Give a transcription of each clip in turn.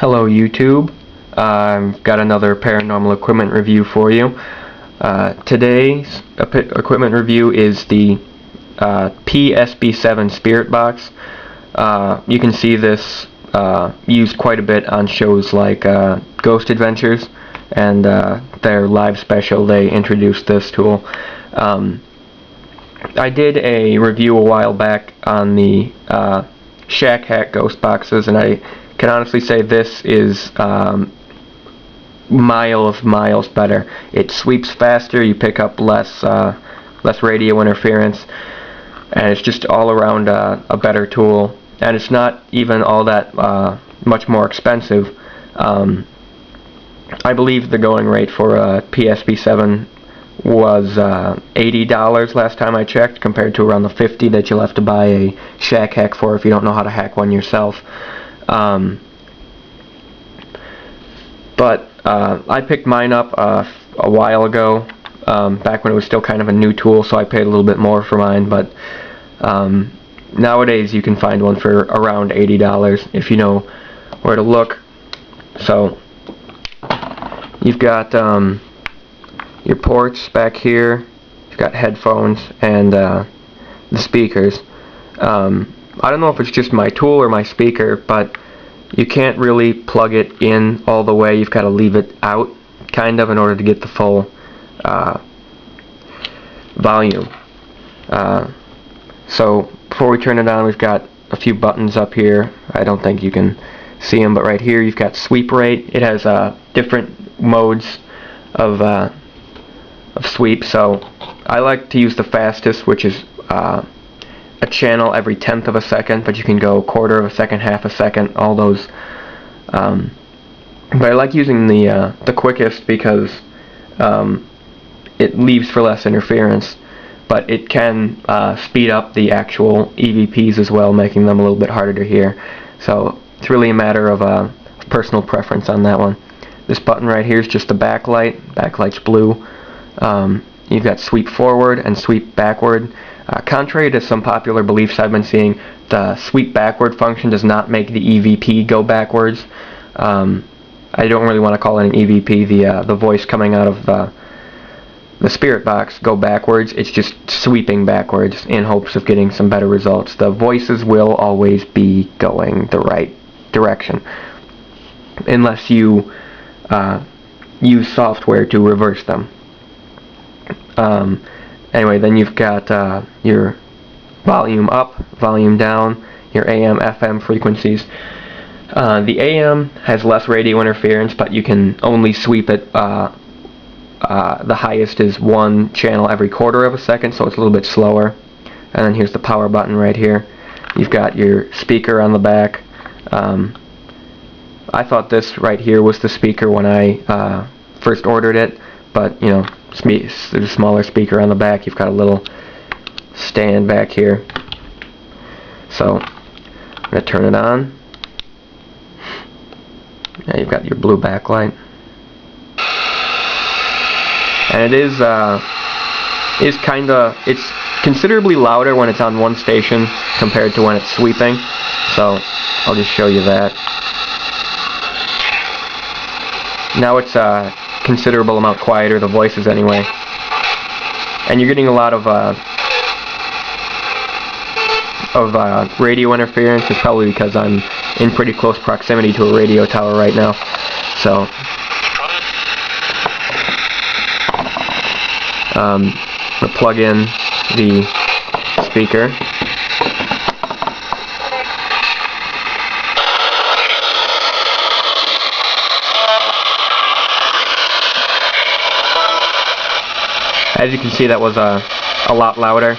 Hello YouTube, I've got another paranormal equipment review for you. Today's equipment review is the P-SB7 spirit box. You can see this used quite a bit on shows like Ghost Adventures and their live special. They introduced this tool. I did a review a while back on the Shack Hack ghost boxes, and I can honestly say this is miles better. It sweeps faster, you pick up less radio interference, and it's just all around a better tool. And it's not even all that much more expensive. I believe the going rate for a P-SB7 was $80 last time I checked, compared to around the $50 that you'll have to buy a Shack Hack for if you don't know how to hack one yourself. But I picked mine up a while ago, back when it was still kind of a new tool, so I paid a little bit more for mine. But nowadays you can find one for around $80 if you know where to look. So you've got your ports back here, you've got headphones, and the speakers. I don't know if it's just my tool or my speaker, but you can't really plug it in all the way. You've got to leave it out, kind of, in order to get the full volume. So before we turn it on, we've got a few buttons up here. I don't think you can see them, but right here you've got sweep rate. It has different modes of sweep. So I like to use the fastest, which is a channel every 1/10 of a second, but you can go 1/4 of a second, 1/2 a second, all those. But I like using the quickest because it leaves for less interference, but it can speed up the actual EVPs as well, making them a little bit harder to hear. So it's really a matter of personal preference on that one. This button right here is just the backlight. Backlight's blue. You've got sweep forward and sweep backward. Contrary to some popular beliefs I've been seeing, the sweep backward function does not make the EVP go backwards. I don't really want to call it an EVP, the voice coming out of the spirit box, go backwards. It's just sweeping backwards in hopes of getting some better results. The voices will always be going the right direction, unless you use software to reverse them. Anyway, then you've got your volume up, volume down, your AM, FM frequencies. The AM has less radio interference, but you can only sweep it. The highest is 1 channel every 1/4 of a second, so it's a little bit slower. And then here's the power button right here. You've got your speaker on the back. I thought this right here was the speaker when I first ordered it, but you know, there's a smaller speaker on the back. You've got a little stand back here. So I'm going to turn it on. Now you've got your blue backlight, and it's considerably louder when it's on one station compared to when it's sweeping. So I'll just show you that. Now it's considerable amount quieter, the voices anyway, and you're getting a lot of radio interference. It's probably because I'm in pretty close proximity to a radio tower right now. So I'm gonna plug in the speaker. As you can see, that was a lot louder,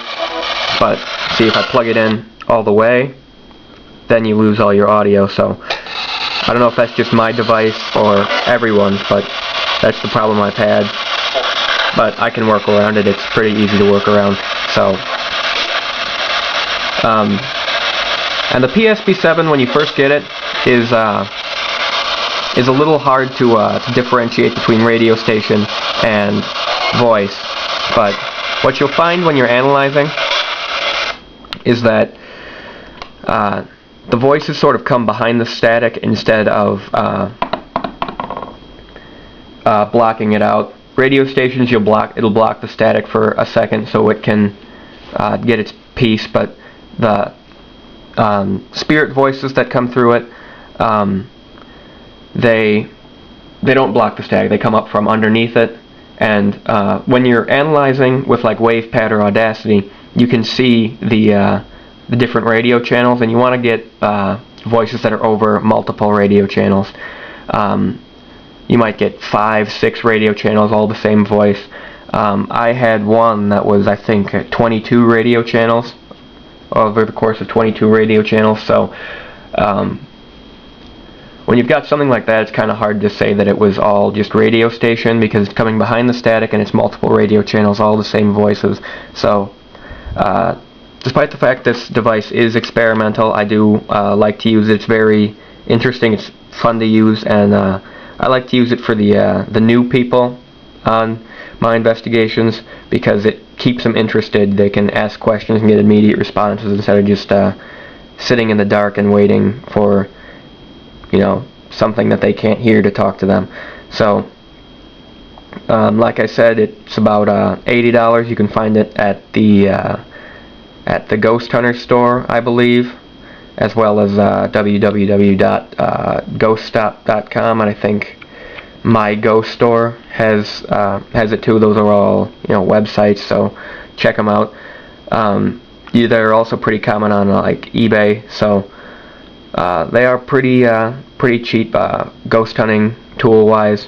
but see, if I plug it in all the way, then you lose all your audio. So I don't know if that's just my device or everyone, but that's the problem I've had. But I can work around it. It's pretty easy to work around. So and the P-SB7, when you first get it, is a little hard to differentiate between radio station and voice. But what you'll find when you're analyzing is that the voices sort of come behind the static instead of blocking it out. Radio stations, it'll block the static for a second so it can get its piece, but the spirit voices that come through it, they don't block the static. They come up from underneath it, and when you're analyzing with like WavePad or Audacity, you can see the different radio channels, and you want to get voices that are over multiple radio channels. You might get 5, 6 radio channels, all the same voice. I had one that was, I think, 22 radio channels over the course of 22 radio channels. So when you've got something like that, it's kind of hard to say that it was all just radio station, because it's coming behind the static and it's multiple radio channels, all the same voices. So despite the fact this device is experimental, I do like to use it. It's very interesting, it's fun to use, and I like to use it for the new people on my investigations, because it keeps them interested. They can ask questions and get immediate responses instead of just sitting in the dark and waiting for, you know, something that they can't hear to talk to them. So like I said, it's about $80. You can find it at the Ghost Hunter store, I believe, as well as www.ghoststop.com, and I think My Ghost Store has it too. Those are all, you know, websites, so check them out. They're also pretty common on like eBay, so they are pretty cheap ghost hunting tool wise,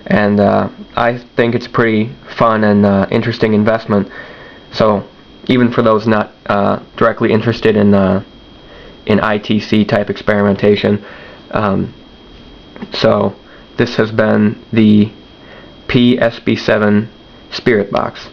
and I think it's pretty fun and interesting investment. So even for those not directly interested in ITC type experimentation. So this has been the P-SB7 Spirit Box.